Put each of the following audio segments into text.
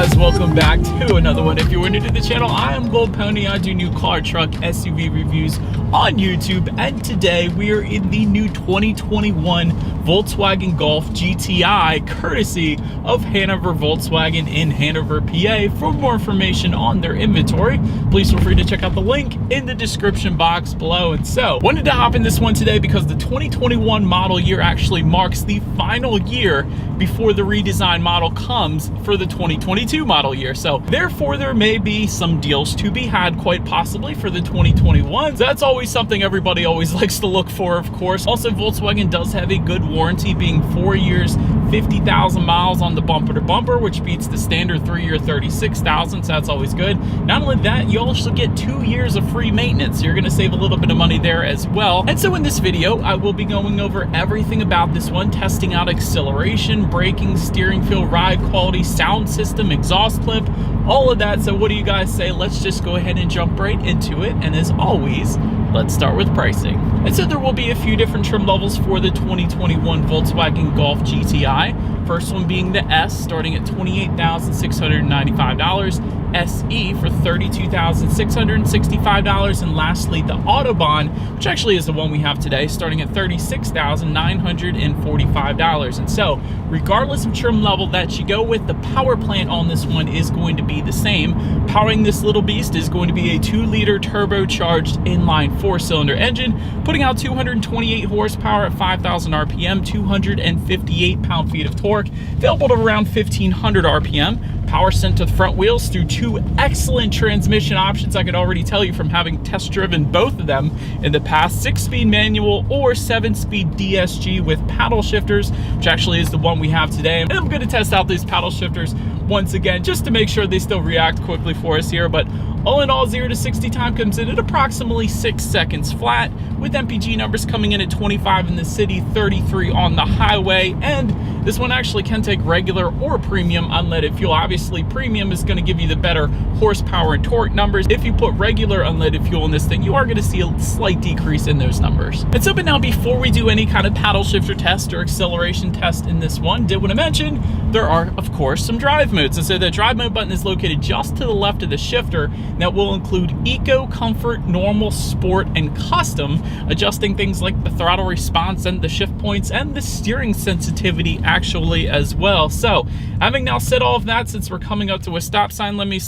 guys, welcome back to another one. If you're new to the channel, I am Gold Pony. I do new car, truck, SUV reviews on YouTube, and today we are in the new 2021 Volkswagen Golf GTI, courtesy of Hanover Volkswagen in Hanover, PA. For more information on their inventory, please feel free to check out the link in the description box below. And so, wanted to hop in this one today because the 2021 model year actually marks the final year before the redesigned model comes for the 2022 model year. So therefore there may be some deals to be had, quite possibly, for the 2021s. That's always something everybody always likes to look for, of course. Also, Volkswagen does have a good warranty, being 4 years, 50,000 miles on the bumper to bumper, which beats the standard 3-year 36,000, so that's always good. Not only that, you also get 2 years of free maintenance, so you're gonna save a little bit of money there as well. And so in this video, I will be going over everything about this one, testing out acceleration, braking, steering feel, ride quality, sound system, exhaust clip, all of that. So what do you guys say? Let's just go ahead and jump right into it. And as always, let's start with pricing. And so there will be a few different trim levels for the 2021 Volkswagen Golf GTI. First one being the S, starting at $28,695. SE for $32,665, and lastly the Autobahn, which actually is the one we have today, starting at $36,945. And so regardless of trim level that you go with, the power plant on this one is going to be the same. Powering this little beast is going to be a 2-liter turbocharged inline 4-cylinder engine, putting out 228 horsepower at 5,000 RPM, 258 pound-feet of torque, available at around 1,500 RPM. Power sent to the front wheels through 2 excellent transmission options. I could already tell you from having test driven both of them in the past: 6-speed manual or 7-speed DSG with paddle shifters, which actually is the one we have today. And I'm going to test out these paddle shifters once again just to make sure they still react quickly for us here. But all in all, 0 to 60 time comes in at approximately 6 seconds flat, with MPG numbers coming in at 25 in the city, 33 on the highway. And this one actually can take regular or premium unleaded fuel. Obviously, premium is going to give you the better horsepower and torque numbers. If you put regular unleaded fuel in this thing, you are going to see a slight decrease in those numbers. And so, but now before we do any kind of paddle shifter test or acceleration test in this one, did want to mention there are, of course, some drive modes. And so the drive mode button is located just to the left of the shifter. That will include Eco, Comfort, Normal, Sport, and Custom, adjusting things like the throttle response and the shift points and the steering sensitivity actually as well. So having now said all of that, since we're coming up to a stop sign, let me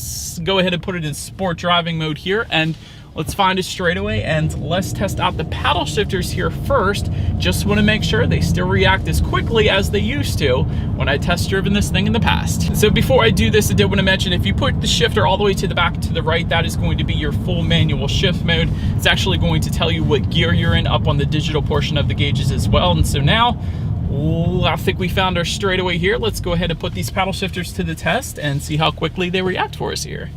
go ahead and put it in sport driving mode here, and let's find a straightaway and let's test out the paddle shifters here first. Just want to make sure they still react as quickly as they used to when I test driven this thing in the past. So before I do this, I did want to mention, if you put the shifter all the way to the back to the right, that is going to be your full manual shift mode. It's actually going to tell you what gear you're in up on the digital portion of the gauges as well. And so now, I think we found our straightaway here. Let's go ahead and put these paddle shifters to the test and see how quickly they react for us here.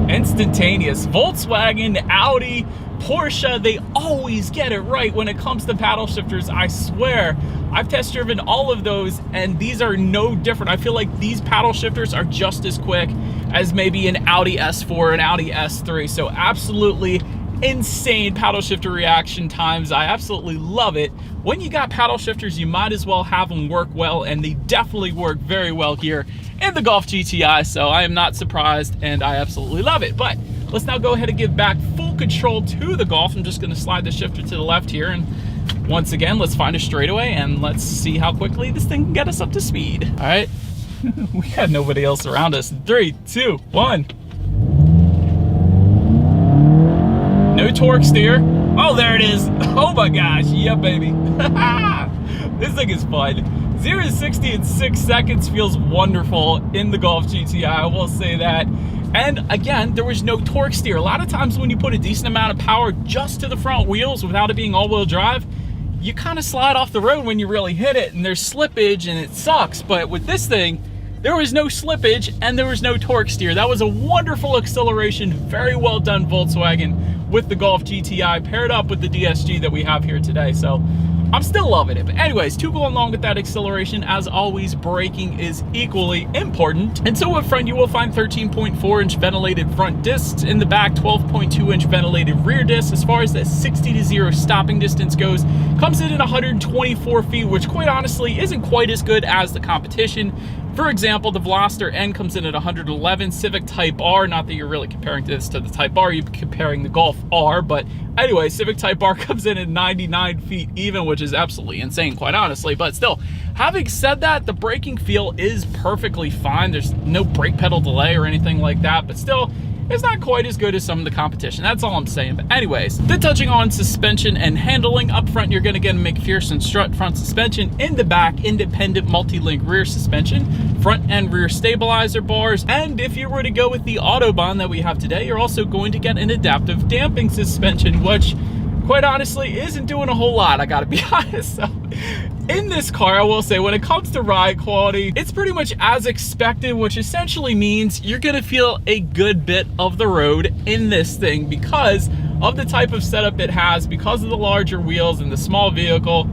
Instantaneous. Volkswagen, Audi, Porsche, they always get it right when it comes to paddle shifters. I swear, I've test driven all of those and these are no different. I feel like these paddle shifters are just as quick as maybe an Audi S4, an Audi S3. So absolutely insane paddle shifter reaction times. I absolutely love it. When you got paddle shifters, you might as well have them work well, and they definitely work very well here in the Golf GTI. So I am not surprised and I absolutely love it. But let's now go ahead and give back full control to the Golf. I'm just going to slide the shifter to the left here, and once again, let's find a straightaway and let's see how quickly this thing can get us up to speed. All right. We got nobody else around us. 3, 2, 1. No torque steer. Oh, there it is. Oh my gosh. Yeah, baby. This thing is fun. 0 to 60 in 6 seconds feels wonderful in the Golf GTI, I will say that. And again, there was no torque steer. A lot of times when you put a decent amount of power just to the front wheels without it being all-wheel drive, you kind of slide off the road when you really hit it, and there's slippage and it sucks. But with this thing, there was no slippage and there was no torque steer. That was a wonderful acceleration. Very well done, Volkswagen, with the Golf GTI paired up with the DSG that we have here today. So I'm still loving it. But anyways, to go along with that acceleration, as always, braking is equally important. And so up front, you will find 13.4-inch ventilated front discs. In the back, 12.2-inch ventilated rear discs. As far as that 60 to 0 stopping distance goes, comes in at 124 feet, which quite honestly isn't quite as good as the competition. For example, the Veloster N comes in at 111, Civic Type R, not that you're really comparing this to the Type R, you're comparing the Golf R, but anyway, Civic Type R comes in at 99 feet even, which is absolutely insane, quite honestly. But still, having said that, the braking feel is perfectly fine. There's no brake pedal delay or anything like that, but still, it's not quite as good as some of the competition. That's all I'm saying. But anyways, then touching on suspension and handling, up front, you're gonna get a McPherson strut front suspension. In the back, independent multi-link rear suspension, front and rear stabilizer bars. And if you were to go with the Autobahn that we have today, you're also going to get an adaptive damping suspension, which quite honestly isn't doing a whole lot, I gotta be honest. So in this car, I will say, when it comes to ride quality, it's pretty much as expected, which essentially means you're gonna feel a good bit of the road in this thing because of the type of setup it has, because of the larger wheels and the small vehicle.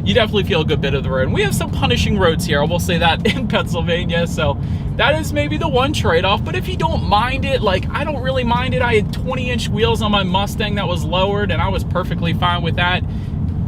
You definitely feel a good bit of the road. And we have some punishing roads here, I will say that, in Pennsylvania, so that is maybe the one trade-off. But if you don't mind it, like I don't really mind it. I had 20-inch wheels on my Mustang that was lowered and I was perfectly fine with that.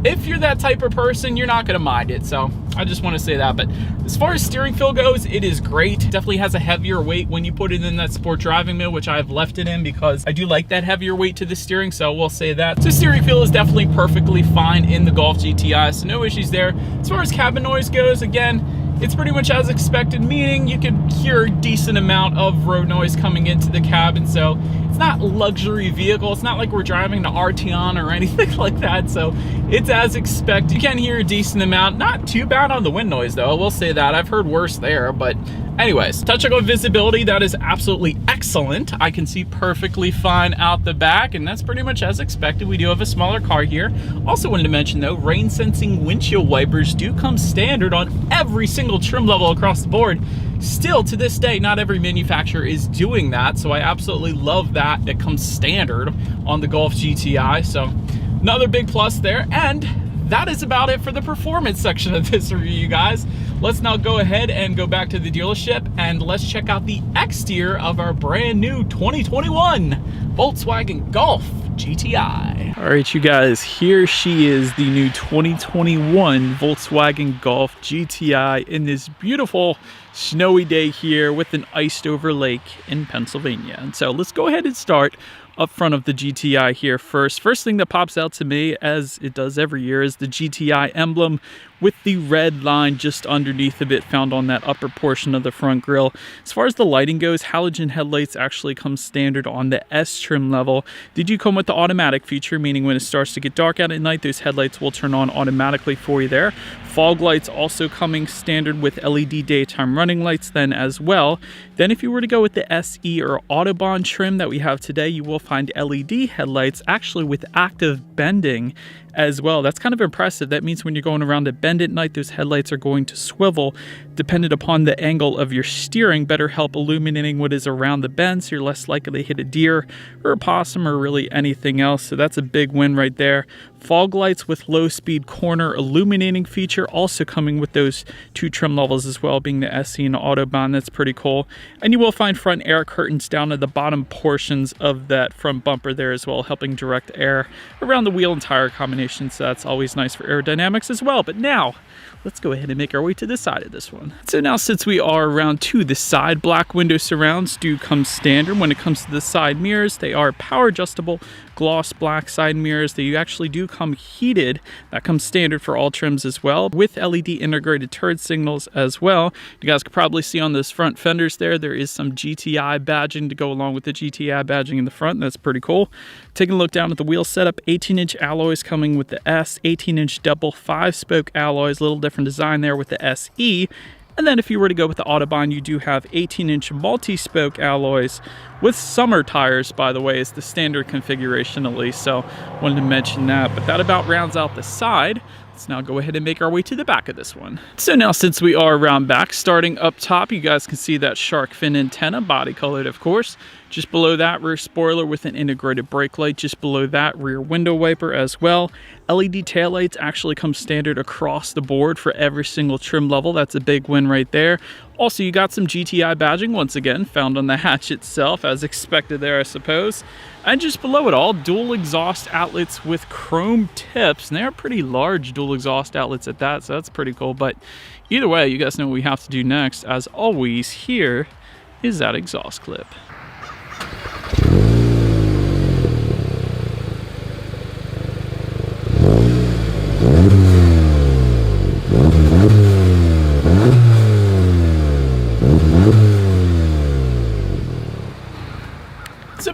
If you're that type of person, you're not gonna mind it, so I just wanna say that. But as far as steering feel goes, it is great. Definitely has a heavier weight when you put it in that sport driving mode, which I've left it in because I do like that heavier weight to the steering, so we'll say that. So steering feel is definitely perfectly fine in the Golf GTI, so no issues there. As far as cabin noise goes, again, it's pretty much as expected, meaning you can hear a decent amount of road noise coming into the cabin, so it's not a luxury vehicle. It's not like we're driving the Arteon or anything like that, so it's as expected. You can hear a decent amount. Not too bad on the wind noise, though. I will say that. I've heard worse there, but anyways, touching on visibility, that is absolutely excellent. I can see perfectly fine out the back, and that's pretty much as expected. We do have a smaller car here. Also wanted to mention, though, rain sensing windshield wipers do come standard on every single trim level across the board. Still, to this day, not every manufacturer is doing that, so I absolutely love that it comes standard on the Golf GTI, so another big plus there. And that is about it for the performance section of this review, you guys. Let's now go ahead and go back to the dealership and let's check out the exterior of our brand new 2021 Volkswagen Golf GTI. All right, you guys, here she is, the new 2021 Volkswagen Golf GTI in this beautiful snowy day here with an iced over lake in Pennsylvania. And so let's go ahead and start up front of the GTI here first. First thing that pops out to me, as it does every year, is the GTI emblem with the red line just underneath of it found on that upper portion of the front grille. As far as the lighting goes, halogen headlights actually come standard on the S trim level. They do come with the automatic feature, meaning when it starts to get dark out at night, those headlights will turn on automatically for you there. Fog lights also coming standard with LED daytime running lights then as well. Then if you were to go with the SE or Autobahn trim that we have today, you will find LED headlights actually with active bending as well. That's kind of impressive. That means when you're going around a bend at night, those headlights are going to swivel dependent upon the angle of your steering, better help illuminating what is around the bend, so you're less likely to hit a deer or a possum or really anything else. So that's a big win right there. Fog lights with low speed corner illuminating feature also coming with those two trim levels as well, being the SE and the Autobahn. That's pretty cool. And you will find front air curtains down at the bottom portions of that front bumper there as well, helping direct air around the wheel and tire combination. So that's always nice for aerodynamics as well. But now let's go ahead and make our way to the side of this one. So now, since we are around to the side, black window surrounds do come standard. When it comes to the side mirrors, they are power adjustable gloss black side mirrors. They actually do come heated. That comes standard for all trims as well, with LED integrated turn signals as well. You guys can probably see on those front fenders there is some GTI badging to go along with the GTI badging in the front. That's pretty cool. Taking a look down at the wheel setup, 18-inch alloys coming with the S, 18-inch double 5-spoke alloys, little different design there with the SE. And then if you were to go with the Autobahn, you do have 18-inch multi-spoke alloys with summer tires, by the way, is the standard configuration at least. So wanted to mention that, but that about rounds out the side. Let's now go ahead and make our way to the back of this one. So now, since we are around back, starting up top, you guys can see that shark fin antenna, body colored of course. Just below that, rear spoiler with an integrated brake light. Just below that, rear window wiper as well. LED taillights actually come standard across the board for every single trim level. That's a big win right there. Also, you got some GTI badging once again found on the hatch itself, as expected there, I suppose. And just below it all, dual exhaust outlets with chrome tips, and they're pretty large dual exhaust outlets at that, so that's pretty cool. But either way, you guys know what we have to do next. As always, here is that exhaust clip.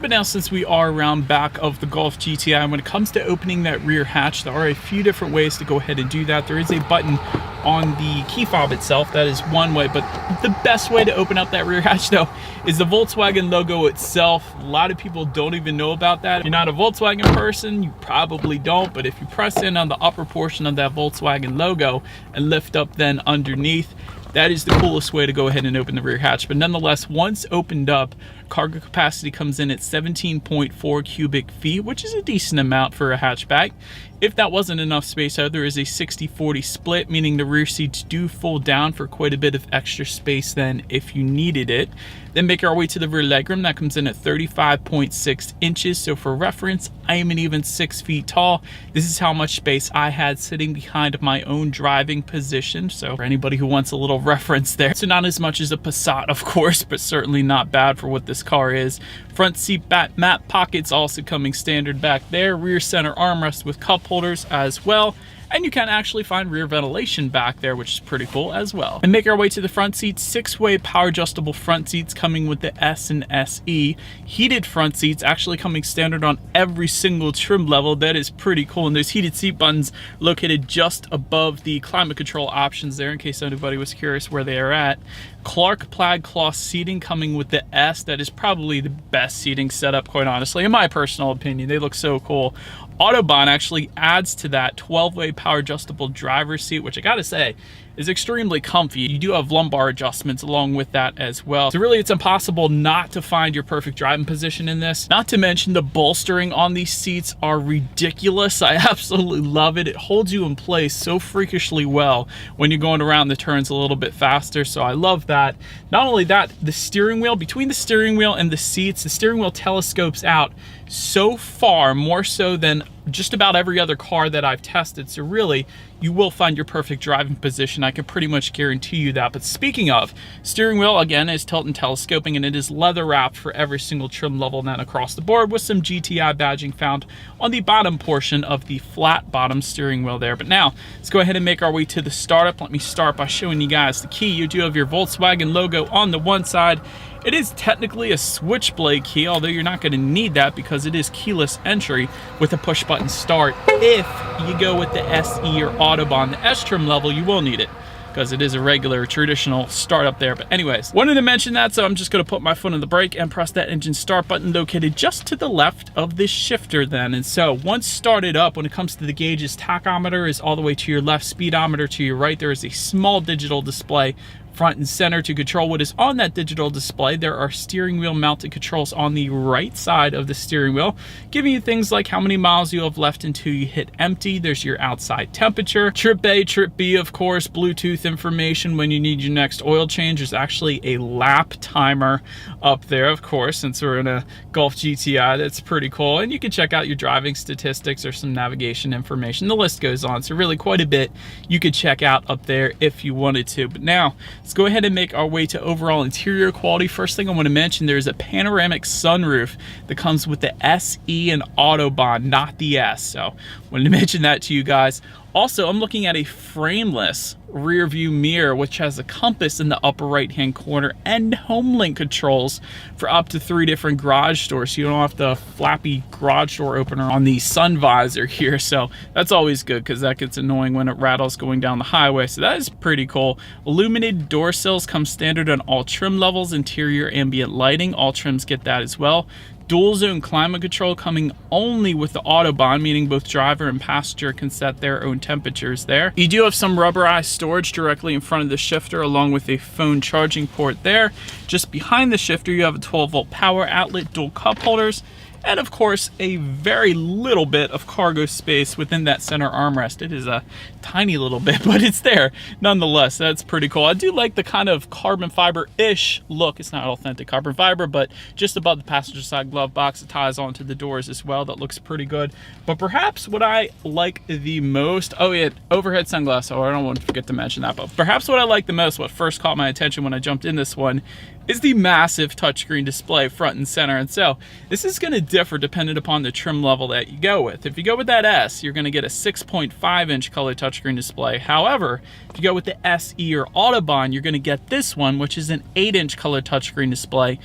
But now, since we are around back of the Golf GTI, when it comes to opening that rear hatch, there are a few different ways to go ahead and do that. There is a button on the key fob itself. That is one way, but the best way to open up that rear hatch though is the Volkswagen logo itself. A lot of people don't even know about that. If you're not a Volkswagen person, you probably don't, but if you press in on the upper portion of that Volkswagen logo and lift up then underneath, that is the coolest way to go ahead and open the rear hatch. But nonetheless, once opened up, cargo capacity comes in at 17.4 cubic feet, which is a decent amount for a hatchback. If that wasn't enough space, though, there is a 60-40 split, meaning the rear seats do fold down for quite a bit of extra space then if you needed it. Then make our way to the rear legroom. That comes in at 35.6 inches. So for reference, I am an even 6 feet tall. This is how much space I had sitting behind my own driving position. So for anybody who wants a little reference there. So not as much as a Passat, of course, but certainly not bad for what this car is. Front seat mat pockets also coming standard back there. Rear center armrest with cup holders as well. And you can actually find rear ventilation back there, which is pretty cool as well. And make our way to the front seats. 6-way power adjustable front seats coming with the S and SE. Heated front seats actually coming standard on every single trim level. That is pretty cool. And those heated seat buttons located just above the climate control options there, in case anybody was curious where they are at. Clark plaid cloth seating coming with the S. That is probably the best seating setup, quite honestly, in my personal opinion. They look so cool. Autobahn actually adds to that 12-way power adjustable driver's seat, which I gotta say is extremely comfy. You do have lumbar adjustments along with that as well. So really, it's impossible not to find your perfect driving position in this. Not to mention the bolstering on these seats are ridiculous. I absolutely love it. It holds you in place so freakishly well when you're going around the turns a little bit faster. So I love that. Not only that, the steering wheel, between the steering wheel and the seats, the steering wheel telescopes out so far, more so than just about every other car that I've tested. So really, you will find your perfect driving position. I can pretty much guarantee you that. But speaking of, steering wheel again is tilt and telescoping, and it is leather wrapped for every single trim level then across the board, with some GTI badging found on the bottom portion of the flat bottom steering wheel there. But now let's go ahead and make our way to the startup. Let me start by showing you guys the key. You do have your Volkswagen logo on the one side. It is technically a switchblade key, although you're not going to need that because it is keyless entry with a push button start. If you go with the SE or Autobahn, the S trim level, you will need it because it is a regular traditional start up there. But anyways, wanted to mention that, so I'm just going to put my foot on the brake and press that engine start button located just to the left of this shifter then. And so once started up, when it comes to the gauges, tachometer is all the way to your left, speedometer to your right. There is a small digital display front and center to control what is on that digital display. There are steering wheel mounted controls on the right side of the steering wheel, giving you things like how many miles you have left until you hit empty. There's your outside temperature, trip A, trip B, of course, Bluetooth information when you need your next oil change. There's actually a lap timer up there, of course, since we're in a Golf GTI. That's pretty cool. And you can check out your driving statistics or some navigation information. The list goes on. So really quite a bit you could check out up there if you wanted to. But now let's go ahead and make our way to overall interior quality. First thing I want to mention, there's a panoramic sunroof that comes with the SE and Autobahn, not the S. So wanted to mention that to you guys. Also, I'm looking at a frameless rear view mirror, which has a compass in the upper right hand corner and home link controls for up to 3 different garage doors, so you don't have the flappy garage door opener on the sun visor here. So that's always good because that gets annoying when it rattles going down the highway. So that is pretty cool. Illuminated door sills come standard on all trim levels. Interior ambient lighting, all trims get that as well. Dual zone climate control coming only with the Autobahn, meaning both driver and passenger can set their own temperatures there. You do have some rubberized storage directly in front of the shifter, along with a phone charging port there. Just behind the shifter, you have a 12-volt power outlet, dual cup holders, and of course a very little bit of cargo space within that center armrest. It is a tiny little bit, but it's there nonetheless. That's pretty cool. I do like the kind of carbon fiber-ish look. It's not authentic carbon fiber, but just above the passenger side glove box, it ties onto the doors as well. That looks pretty good. But perhaps what I like the most, oh yeah, overhead sunglasses. Oh, I don't want to forget to mention that, but perhaps what I like the most, what first caught my attention when I jumped in this one, is the massive touchscreen display front and center. And so this is going to differ depending upon the trim level that you go with. If you go with that S, you're going to get a 6.5-inch color touchscreen display. However, if you go with the SE or Autobahn, you're going to get this one, which is an 8-inch color touchscreen display.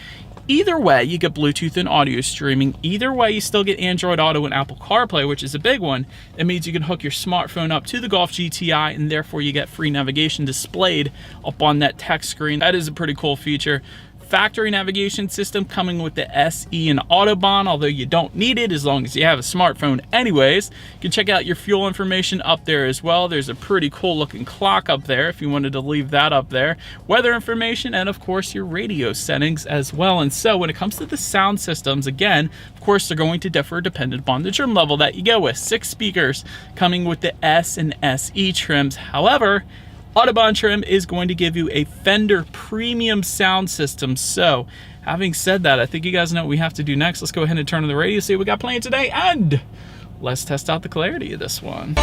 Either way, you get Bluetooth and audio streaming. Either way, you still get Android Auto and Apple CarPlay, which is a big one. It means you can hook your smartphone up to the Golf GTI, and therefore you get free navigation displayed up on that text screen. That is a pretty cool feature. Factory navigation system coming with the SE and Autobahn, although you don't need it as long as you have a smartphone anyways. You can check out your fuel information up there as well. There's a pretty cool looking clock up there if you wanted to leave that up there. Weather information, and of course your radio settings as well. And so when it comes to the sound systems, again, of course they're going to differ dependent upon the trim level that you go with. 6 speakers coming with the S and SE trims. However, Autobahn trim is going to give you a Fender premium sound system. So having said that, I think you guys know what we have to do next. Let's go ahead and turn on the radio, see what we got playing today, and let's test out the clarity of this one.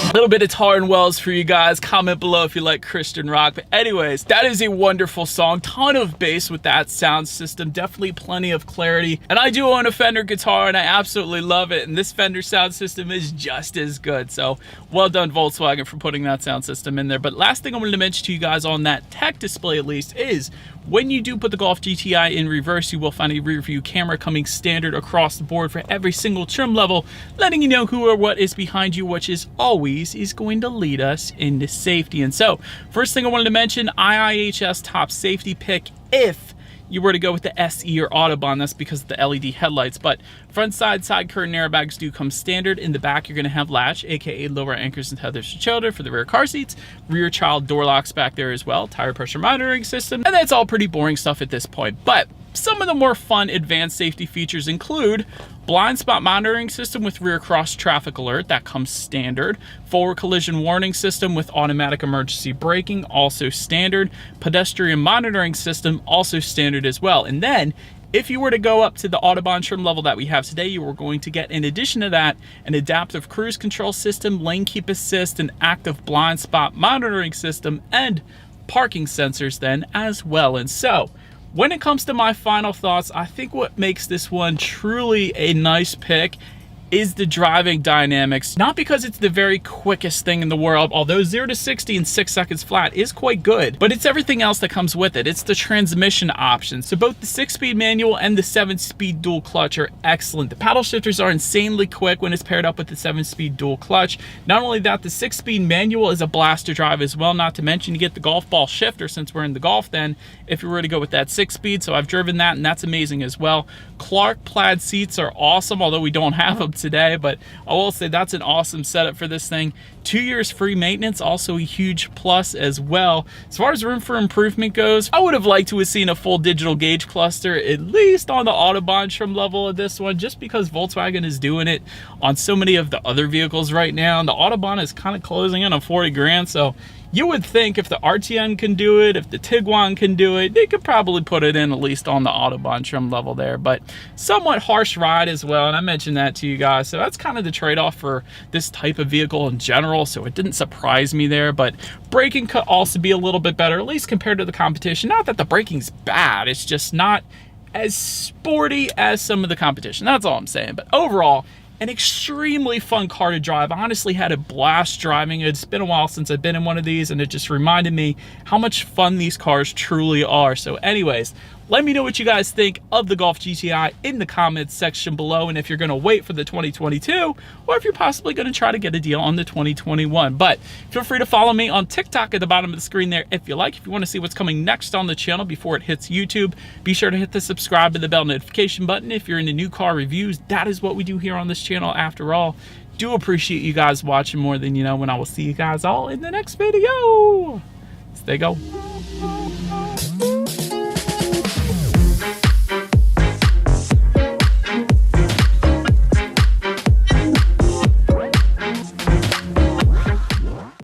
A little bit of Tar and Wells for you guys. Comment below if you like Christian rock. But anyways, that is a wonderful song. Ton of bass with that sound system. Definitely plenty of clarity. And I do own a Fender guitar and I absolutely love it. And this Fender sound system is just as good. So well done Volkswagen for putting that sound system in there. But last thing I wanted to mention to you guys on that tech display at least is when you do put the Golf GTI in reverse, you will find a rear view camera coming standard across the board for every single trim level, letting you know who or what is behind you, which is always is going to lead us into safety. And so first thing I wanted to mention, IIHS top safety pick if you were to go with the SE or Autobahn. That's because of the LED headlights. But front side curtain airbags do come standard. In the back, you're going to have latch, aka lower anchors and tethers for children for the rear car seats. Rear child door locks back there as well. Tire pressure monitoring system. And that's all pretty boring stuff at this point. But some of the more fun advanced safety features include blind spot monitoring system with rear cross traffic alert, that comes standard. Forward collision warning system with automatic emergency braking, also standard. Pedestrian monitoring system, also standard as well. And then if you were to go up to the Autobahn trim level that we have today, you are going to get, in addition to that, an adaptive cruise control system, lane keep assist, an active blind spot monitoring system, and parking sensors then as well. And so when it comes to my final thoughts, I think what makes this one truly a nice pick is the driving dynamics. Not because it's the very quickest thing in the world, although 0 to 60 in 6 seconds flat is quite good, but it's everything else that comes with it. It's the transmission options. So both the 6-speed manual and the 7-speed dual clutch are excellent. The paddle shifters are insanely quick when it's paired up with the 7-speed dual clutch. Not only that, the 6-speed manual is a blast to drive as well, not to mention you get the golf ball shifter since we're in the Golf then, if you were to go with that 6-speed. So I've driven that and that's amazing as well. Clark plaid seats are awesome, although we don't have them today, but I will say that's an awesome setup for this thing. 2 years free maintenance, also a huge plus as well. As far as room for improvement goes, I would have liked to have seen a full digital gauge cluster, at least on the Autobahn trim level of this one, just because Volkswagen is doing it on so many of the other vehicles right now. And the Autobahn is kind of closing in on 40 grand, so you would think if the RTM can do it, if the Tiguan can do it, they could probably put it in at least on the Autobahn trim level there. But somewhat harsh ride as well, and I mentioned that to you guys. So that's kind of the trade-off for this type of vehicle in general, so it didn't surprise me there. But braking could also be a little bit better, at least compared to the competition. Not that the braking's bad, it's just not as sporty as some of the competition. That's all I'm saying. But overall, an extremely fun car to drive. I honestly had a blast driving it. It's been a while since I've been in one of these, and it just reminded me how much fun these cars truly are. So anyways, let me know what you guys think of the Golf GTI in the comments section below, and if you're gonna wait for the 2022, or if you're possibly gonna try to get a deal on the 2021. But feel free to follow me on TikTok at the bottom of the screen there if you like. If you wanna see what's coming next on the channel before it hits YouTube, be sure to hit the subscribe and the bell notification button. If you're into new car reviews, that is what we do here on this channel after all. Do appreciate you guys watching more than you know, and I will see you guys all in the next video. Stay go.